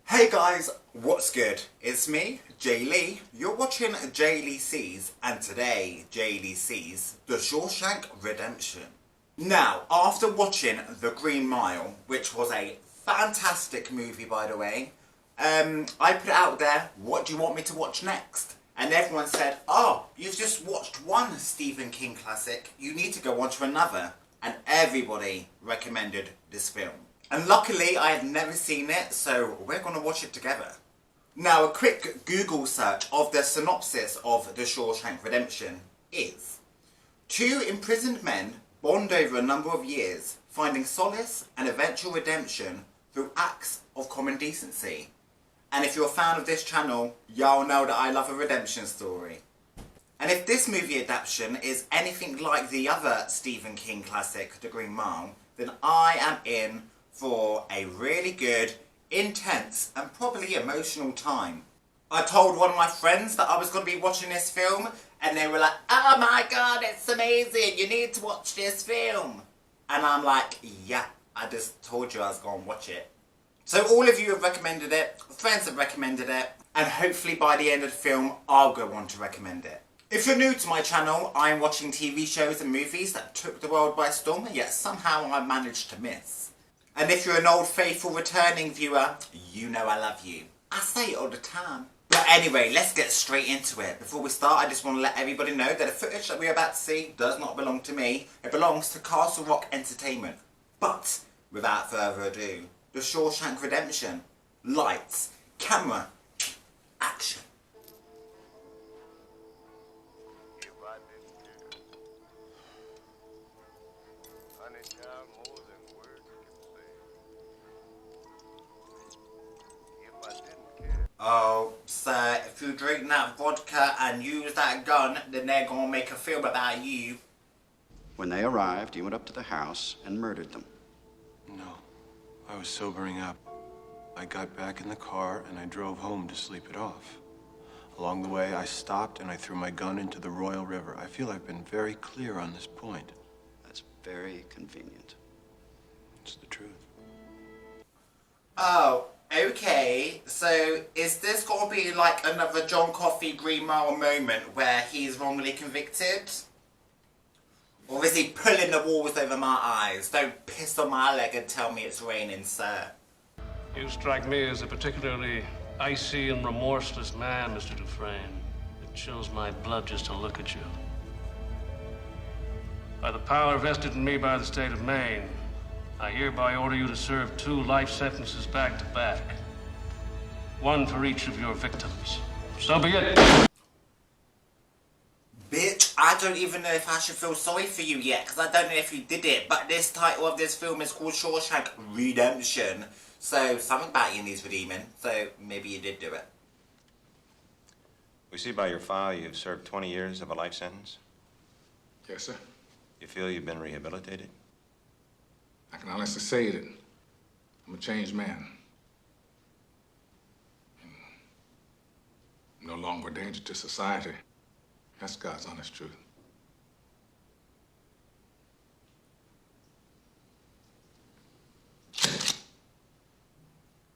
Hey guys, what's good? It's me, J-Lei. You're watching J-Lei Sees, and today J-Lei sees The Shawshank Redemption. Now, after watching The Green Mile, which was a fantastic movie by the way, I put it out there, what do you want me to watch next? And everyone said, oh, you've just watched one Stephen King classic, you need to go on to another. And everybody recommended this film. And luckily I had never seen it, so we're going to watch it together. Now a quick Google search of the synopsis of The Shawshank Redemption is: two imprisoned men bond over a number of years, finding solace and eventual redemption through acts of common decency. And if you're a fan of this channel, y'all know that I love a redemption story. And if this movie adaptation is anything like the other Stephen King classic, The Green Mile, then I am in for a really good, intense and probably emotional time. I told one of my friends that I was going to be watching this film and they were like, oh my god, it's amazing, you need to watch this film. And I'm like, yeah, I just told you I was going to watch it. So all of you have recommended it, friends have recommended it, and hopefully by the end of the film I'll go on to recommend it. If you're new to my channel, I'm watching TV shows and movies that took the world by storm, yet somehow I managed to miss. And if you're an old faithful returning viewer, you know I love you. I say it all the time. But anyway, let's get straight into it. Before we start, I just want to let everybody know that the footage that we're about to see does not belong to me. It belongs to Castle Rock Entertainment. But without further ado, The Shawshank Redemption. Lights, camera, action. Oh, sir, if you drink that vodka and use that gun, then they're gonna make a film about you. When they arrived, you went up to the house and murdered them. No, I was sobering up. I got back in the car and I drove home to sleep it off. Along the way, I stopped and I threw my gun into the Royal River. I feel I've been very clear on this point. That's very convenient. It's the truth. Oh, okay. So, is this gonna be like another John Coffey Green Mile moment where he's wrongly convicted? Or is he pulling the walls over my eyes? Don't piss on my leg and tell me it's raining, sir. You strike me as a particularly icy and remorseless man, Mr. Dufresne. It chills my blood just to look at you. By the power vested in me by the state of Maine, I hereby order you to serve 2 life sentences back to back. 1 for each of your victims. So be it. Bitch, I don't even know if I should feel sorry for you yet, because I don't know if you did it, but this title of this film is called Shawshank Redemption. So, something about you needs redeeming, so maybe you did do it. We see by your file you've served 20 years of a life sentence. Yes, sir. You feel you've been rehabilitated? I can honestly say that I'm a changed man. I'm no longer a danger to society. That's God's honest truth.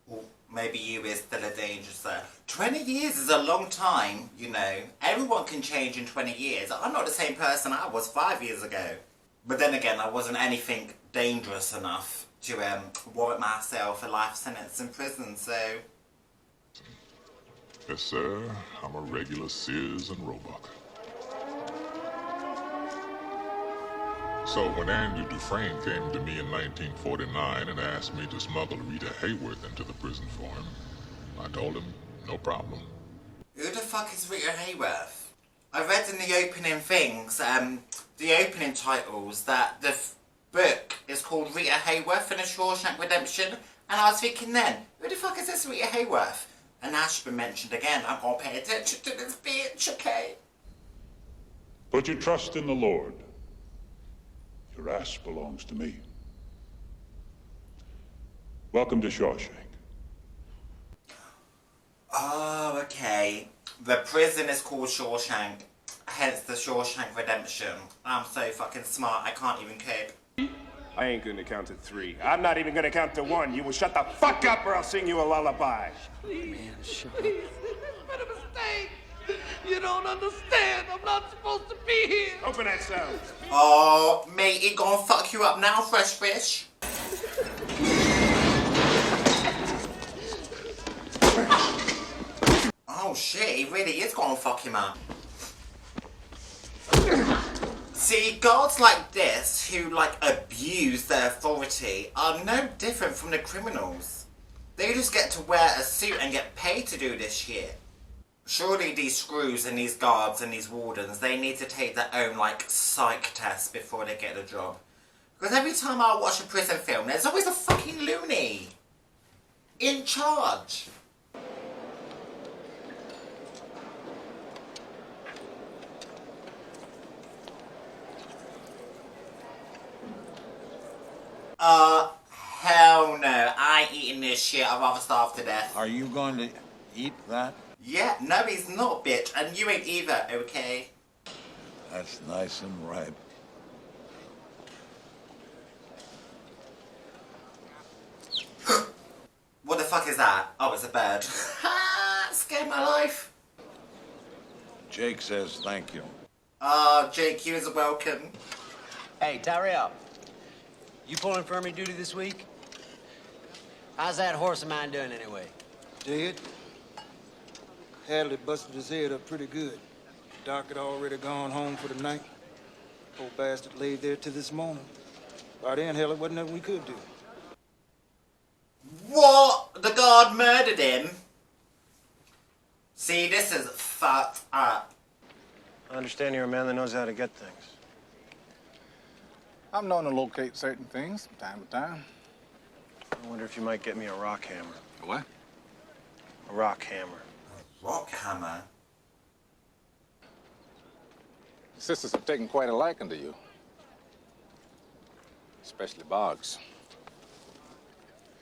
Well, maybe you is still a danger, sir. 20 years is a long time, you know. Everyone can change in 20 years. I'm not the same person I was 5 years ago. But then again, I wasn't anything dangerous enough to warrant myself a life sentence in prison, so... Yes, sir. I'm a regular Sears and Roebuck. So when Andrew Dufresne came to me in 1949 and asked me to smuggle Rita Heywood into the prison for him, I told him, no problem. Who the fuck is Rita Hayworth? I read in the opening things, the opening titles, that the book is called Rita Hayworth and The Shawshank Redemption, and I was thinking then, who the fuck is this Rita Hayworth? And now she's been mentioned again, I'm gonna pay attention to this bitch, okay? Put your trust in the Lord. Your ass belongs to me. Welcome to Shawshank. Oh, okay. The prison is called Shawshank, hence the Shawshank Redemption. I'm so fucking smart, I can't even cope. I ain't gonna count to 3. I'm not even gonna count to 1. You will shut the fuck up or I'll sing you a lullaby. Please, man, shut up. Please, it's been a mistake. You don't understand. I'm not supposed to be here. Open that cell. Oh, mate, it gonna fuck you up now, fresh fish. Oh shit, he really is gonna fuck him up. See, guards like this, who like abuse their authority, are no different from the criminals. They just get to wear a suit and get paid to do this shit. Surely these screws and these guards and these wardens, they need to take their own like psych test before they get the job. Because every time I watch a prison film, there's always a fucking loony in charge. Hell no. I ain't eating this shit. I'd rather starve to death. Are you going to eat that? Yeah, no he's not, bitch. And you ain't either, okay? That's nice and ripe. What the fuck is that? Oh, it's a bird. Scared my life. Jake says thank you. Jake, you is welcome. Hey, Tyrell. You pulling infirmary duty this week? How's that horse of mine doing anyway? Dead. Hadley busted his head up pretty good. Doc had already gone home for the night. Old bastard laid there till this morning. By then, hell, it wasn't nothing we could do. What? The guard murdered him? See, this is fucked up. I understand you're a man that knows how to get things. I'm known to locate certain things from time to time. I wonder if you might get me a rock hammer. A what? A rock hammer. Rock hammer? The sisters have taken quite a liking to you. Especially Boggs.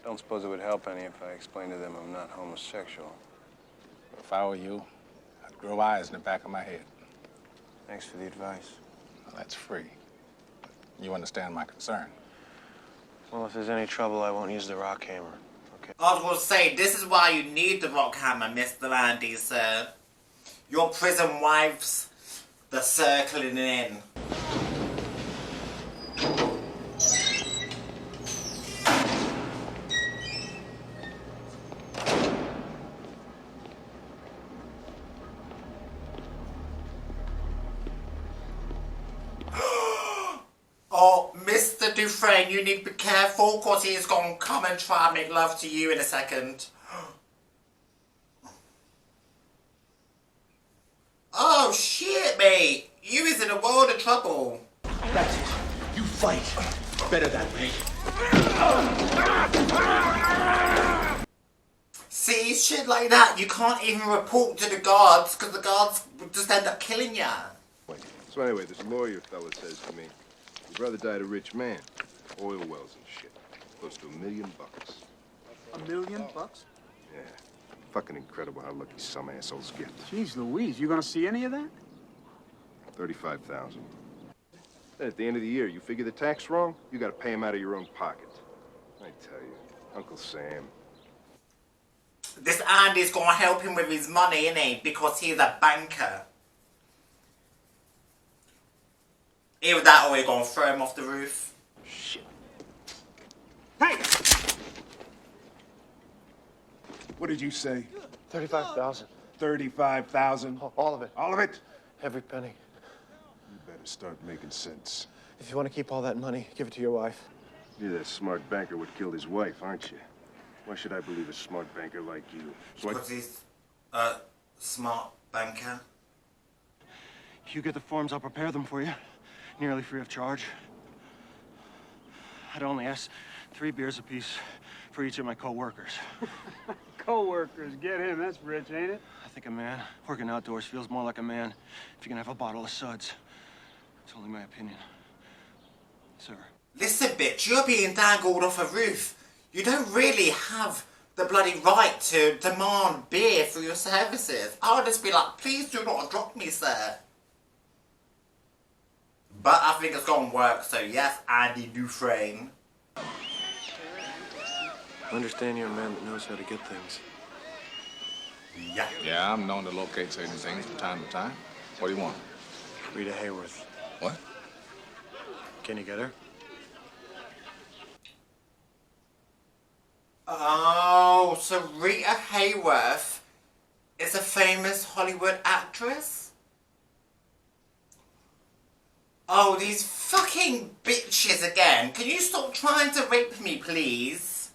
Don't suppose it would help any if I explained to them I'm not homosexual. If I were you, I'd grow eyes in the back of my head. Thanks for the advice. Well, that's free. You understand my concern. Well, if there's any trouble, I won't use the rock hammer. Okay. I was gonna say, this is why you need the rock hammer, Mr. Andy, sir. Your prison wives, they're circling in. Oh, Mr. Dufresne, you need to be careful, cause he's gonna come and try and make love to you in a second. Oh shit, mate! You is in a world of trouble. That's it. You fight. Better that way. See, shit like that, you can't even report to the guards, cause the guards would just end up killing ya. So anyway, this lawyer fella says to me, his brother died a rich man, oil wells and shit, close to $1 million. $1 million? Yeah, fucking incredible how lucky some assholes get. Jeez Louise, you gonna see any of that? 35,000. Then at the end of the year, you figure the tax wrong, you gotta pay him out of your own pocket. I tell you, Uncle Sam. This Andy's gonna help him with his money, innit? Because he's a banker. Either that or we're gonna throw him off the roof. Shit. Hey! What did you say? 35,000. 35,000? All of it. All of it? Every penny. You better start making sense. If you want to keep all that money, give it to your wife. You're that smart banker what killed his wife, aren't you? Why should I believe a smart banker like you? Because he's a smart banker. You get the forms, I'll prepare them for you. Nearly free of charge. I'd only ask 3 beers apiece for each of my co-workers. Co-workers, get him. That's rich, ain't it? I think a man working outdoors feels more like a man if you can have a bottle of suds. It's only my opinion. Sir. Listen, bitch, you're being dangled off a roof. You don't really have the bloody right to demand beer for your services. I'll just be like, please do not drop me, sir. But I think it's gonna work, so yes, Andy Dufresne. I understand you're a man that knows how to get things. Yeah. Yeah, I'm known to locate certain things from time to time. What do you want? Rita Hayworth. What? Can you get her? Oh, so Rita Hayworth is a famous Hollywood actress? Oh, these fucking bitches again. Can you stop trying to rape me, please?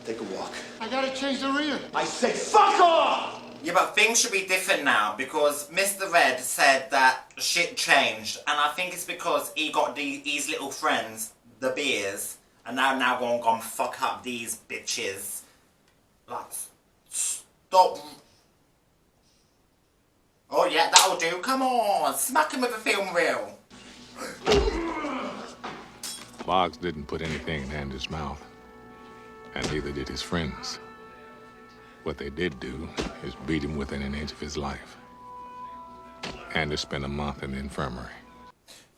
Take a walk. I gotta change the rear. I said fuck off! Yeah, but things should be different now because Mr. Red said that shit changed, and I think it's because he got these little friends, the beers, and now gonna fuck up these bitches. Like, stop. Oh yeah, that'll do. Come on, smack him with a film reel. Boggs didn't put anything in Andy's mouth, and neither did his friends. What they did do is beat him within an inch of his life. Andy spent a month in the infirmary.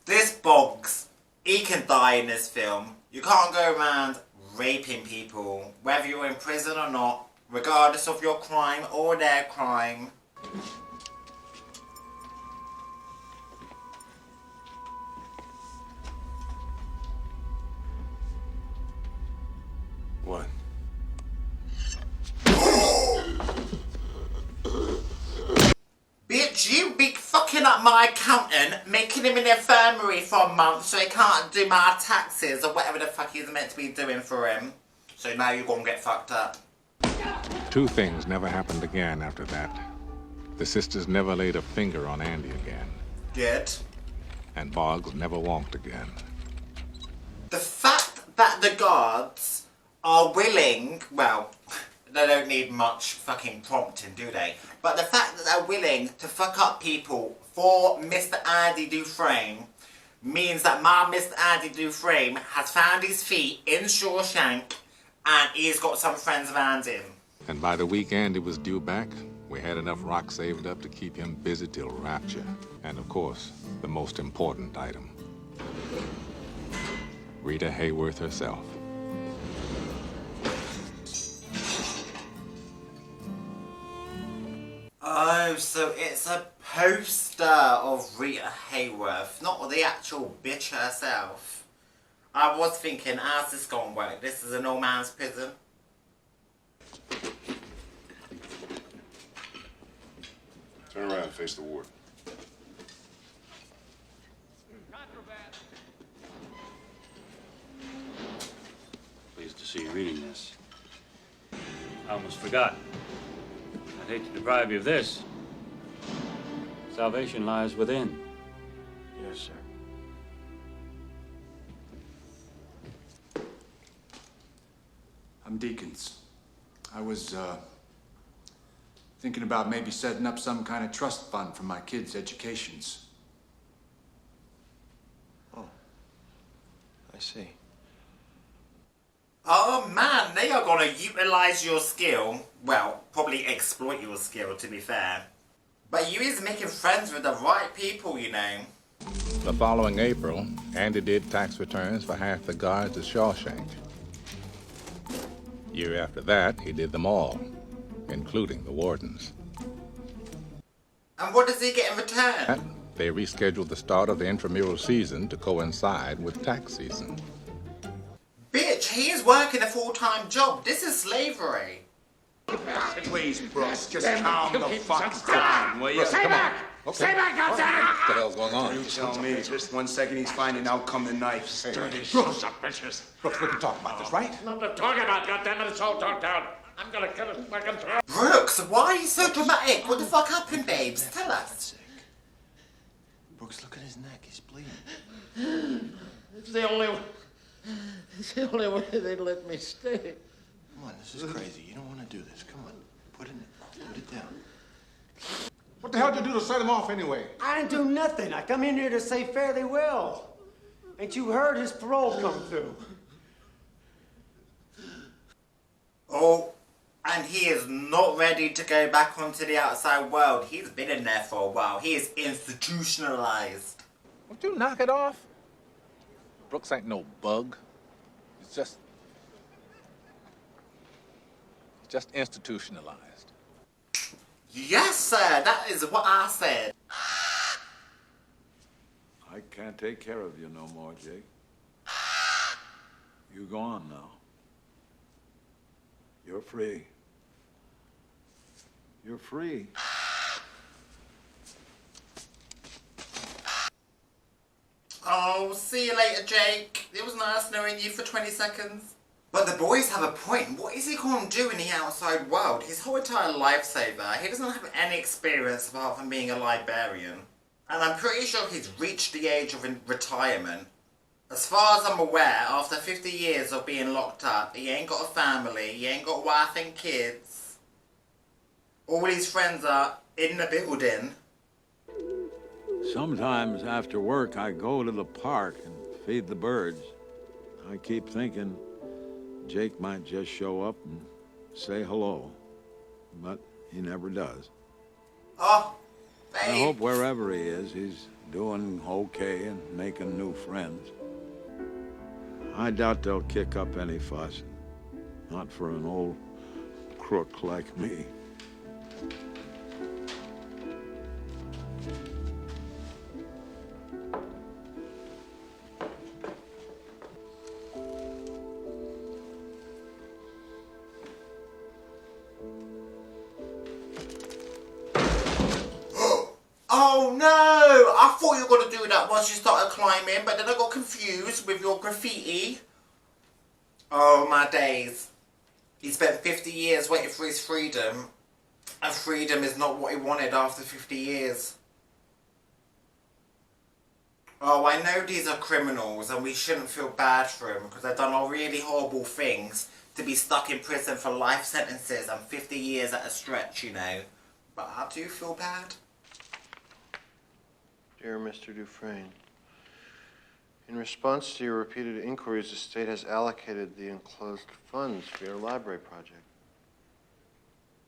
This Boggs, he can die in this film. You can't go around raping people, whether you're in prison or not, regardless of your crime or their crime. What? Bitch, you be fucking up my accountant, making him in the infirmary for a month so he can't do my taxes or whatever the fuck he's meant to be doing for him. So now you're gonna get fucked up. Two things never happened again after that. The sisters never laid a finger on Andy again. Good. And Boggs never walked again. The fact that the guards are willing, well, they don't need much fucking prompting, do they? But the fact that they're willing to fuck up people for Mr. Andy Dufresne means that my Mr. Andy Dufresne has found his feet in Shawshank and he's got some friends around him. And by the week Andy was due back, we had enough rock saved up to keep him busy till rapture. And of course, the most important item. Rita Hayworth herself. Oh, so it's a poster of Rita Hayworth, not the actual bitch herself. I was thinking, how's this gonna work? This is an old man's prison. Turn around and face the warden. Pleased to see you reading this. I almost forgot. I'd hate to deprive you of this. Salvation lies within. Yes, sir. I'm Deacons. I was, thinking about maybe setting up some kind of trust fund for my kids' educations. Oh. I see. Oh man, they are gonna utilize your skill. Well, probably exploit your skill, to be fair. But you is making friends with the right people, you know. The following April, Andy did tax returns for half the guards at Shawshank. Year after that, he did them all, including the wardens. And what does he get in return? They rescheduled the start of the intramural season to coincide with tax season. Bitch, he is working a full-time job. This is slavery. Please, Brooks, just calm the fuck down, will you? Stay back! Stay back, goddammit! What the hell's going on? You tell me. Just 1 second, he's finding out come the knife. Sturdy. Sons of bitches. Brooks, we can talk about this, right? Nothing to talk about, goddammit. It's all talked out. I'm gonna kill his fucking throat. Brooks, why are you so dramatic? What the fuck happened, babes? Tell us. Brooks, look at his neck. He's bleeding. It's the only way they let me stay. Come on, this is crazy. You don't want to do this. Come on. Put it down. What the hell did you do to set him off anyway? I didn't do nothing. I come in here to say fare thee well. Ain't you heard his parole come through? Oh, and he is not ready to go back onto the outside world. He's been in there for a while. He is institutionalized. Won't you knock it off? Brooks ain't no bug. It's just institutionalized. Yes, sir, that is what I said. I can't take care of you no more, Jake. You go on now. You're free. You're free. Oh, see you later, Jake. It was nice knowing you for 20 seconds. But the boys have a point. What is he going to do in the outside world? His whole entire life's so far, he doesn't have any experience apart from being a librarian. And I'm pretty sure he's reached the age of retirement. As far as I'm aware, after 50 years of being locked up, he ain't got a family, he ain't got a wife and kids. All his friends are in the building. Sometimes after work, I go to the park and feed the birds. I keep thinking Jake might just show up and say hello, but he never does. Oh, I hope wherever he is, he's doing okay and making new friends. I doubt they'll kick up any fuss. Not for an old crook like me. Oh no! I thought you were going to do that once you started climbing, but then I got confused with your graffiti. Oh my days. He spent 50 years waiting for his freedom, and freedom is not what he wanted after 50 years. Oh, I know these are criminals and we shouldn't feel bad for them because they've done all really horrible things to be stuck in prison for life sentences and 50 years at a stretch, you know. But I do feel bad. Dear Mr. Dufresne, in response to your repeated inquiries, the state has allocated the enclosed funds for your library project.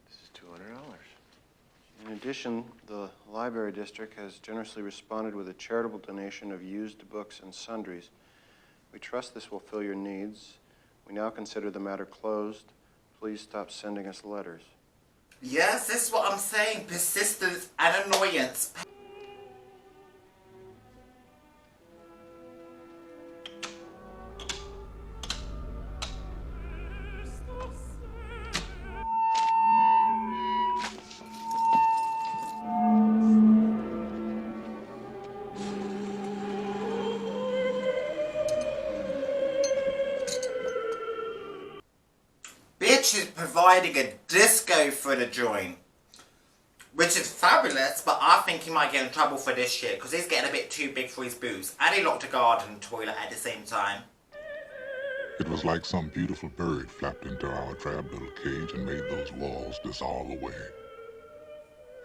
This is $200. In addition, the library district has generously responded with a charitable donation of used books and sundries. We trust this will fill your needs. We now consider the matter closed. Please stop sending us letters. Yes, this is what I'm saying. Persistence and annoyance. Bitch is providing a disco for the joint. Which is fabulous, but I think he might get in trouble for this shit because he's getting a bit too big for his boots. And he locked a garden and toilet at the same time. It was like some beautiful bird flapped into our drab little cage and made those walls dissolve away.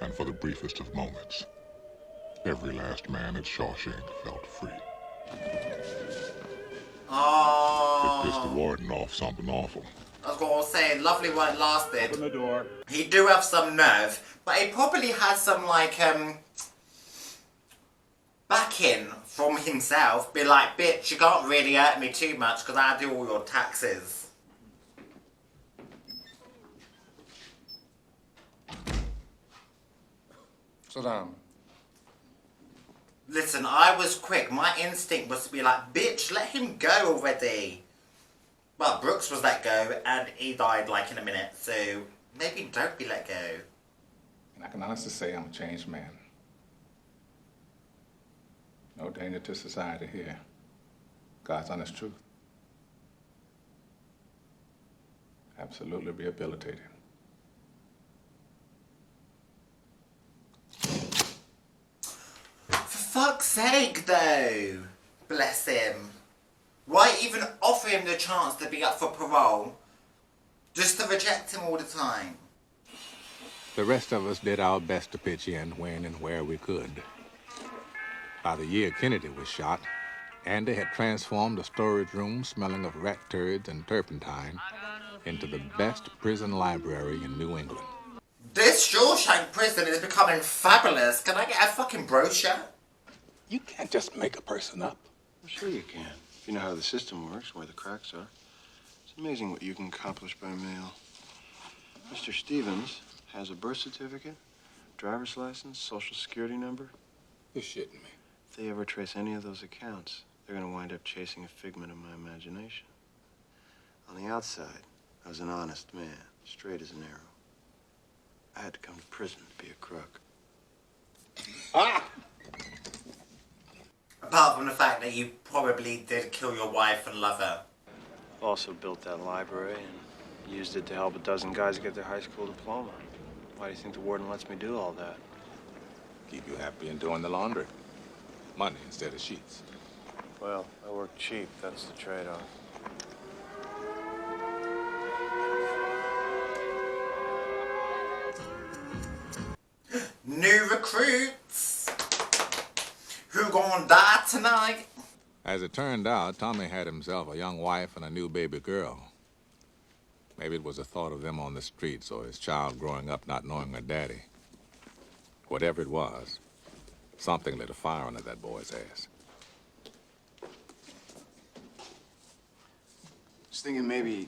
And for the briefest of moments, every last man at Shawshank felt free. Oh. It pissed the warden off something awful. I was going to say, lovely while it lasted. Open the door. He do have some nerve, but he probably has some, like, backing from himself. Be like, bitch, you can't really hurt me too much because I do all your taxes. Sit down. Listen, I was quick. My instinct was to be like, bitch, let him go already. Well, Brooks was let go, and he died, like, in a minute, so maybe don't be let go. And I can honestly say I'm a changed man. No danger to society here. God's honest truth. Absolutely rehabilitated. For fuck's sake, though. Bless him. Why even offer him the chance to be up for parole? Just to reject him all the time. The rest of us did our best to pitch in when and where we could. By the year Kennedy was shot, Andy had transformed a storage room smelling of rat turds and turpentine into the best prison library in New England. This Shawshank prison is becoming fabulous. Can I get a fucking brochure? You can't just make a person up. Well, sure you can. If you know how the system works, where the cracks are. Amazing what you can accomplish by mail. Mr. Stevens has a birth certificate, driver's license, social security number. You're shitting me. If they ever trace any of those accounts, they're gonna wind up chasing a figment of my imagination. On the outside, I was an honest man, straight as an arrow. I had to come to prison to be a crook. Apart from the fact that you probably did kill your wife and lover. Also built that library and used it to help a dozen guys get their high school diploma. Why do you think the warden lets me do all that? Keep you happy and doing the laundry. Money instead of sheets. Well, I work cheap. That's the trade-off. New recruits. Who gonna die tonight? As it turned out, Tommy had himself a young wife and a new baby girl. Maybe it was the thought of them on the streets or his child growing up not knowing her daddy. Whatever it was, something lit a fire under that boy's ass. Just thinking maybe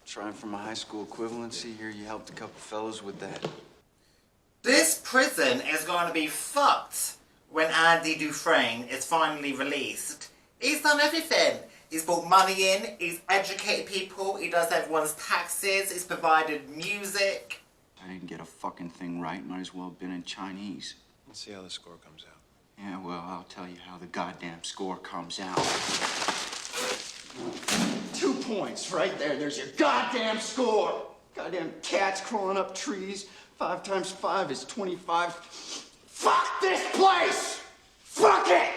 trying for my high school equivalency here. You helped a couple fellows with that. This prison is going to be fucked when Andy Dufresne is finally released. He's done everything. He's brought money in, he's educated people, he does everyone's taxes, he's provided music. I didn't get a fucking thing right. Might as well have been in Chinese. Let's see how the score comes out. Yeah, well, I'll tell you how the goddamn score comes out. 2 points right there. There's your goddamn score. Goddamn cats crawling up trees. 5 times 5 is 25. Fuck this place! Fuck it!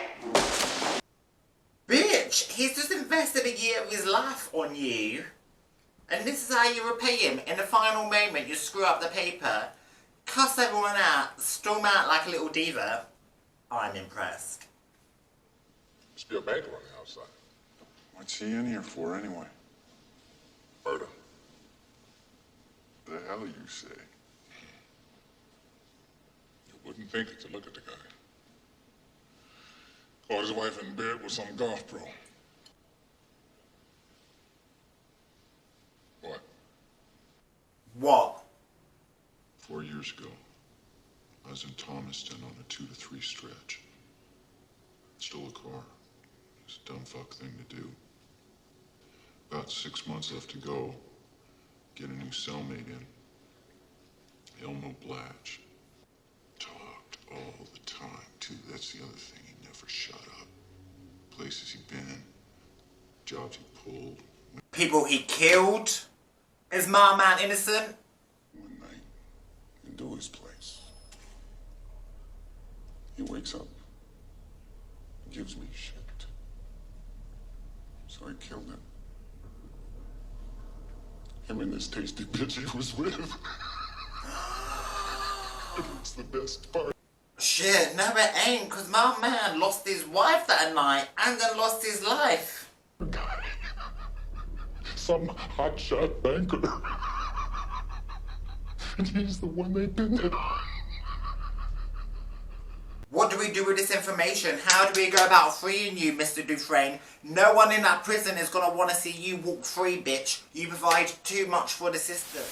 Bitch, he's just invested a year of his life on you. And this is how you repay him. In the final moment, you screw up the paper, cuss everyone out, storm out like a little diva. I'm impressed. Must be a banker on the outside. What's he in here for, anyway? Murder. The hell you say? You wouldn't think it to look at the guy. Caught his wife in bed with some golf pro. What? What? 4 years ago, I was in Thomaston on a 2 to 3 stretch. Stole a car. It's a dumb fuck thing to do. About 6 months left to go. Get a new cellmate in. Elmo Blatch. Talked all the time, too. That's the other thing. He never shut up. Places he'd been. Jobs he pulled. People he killed? Is my man innocent? One night, into his place. He wakes up. Gives me shit. So I killed him. Him and this tasty bitch he was with. It's the best part. Shit, no it ain't, cause my man lost his wife that night and then lost his life. Some hotshot banker. And he's the one they pinned it on. What do we do with this information? How do we go about freeing you, Mr. Dufresne? No one in that prison is gonna wanna see you walk free, bitch. You provide too much for the system.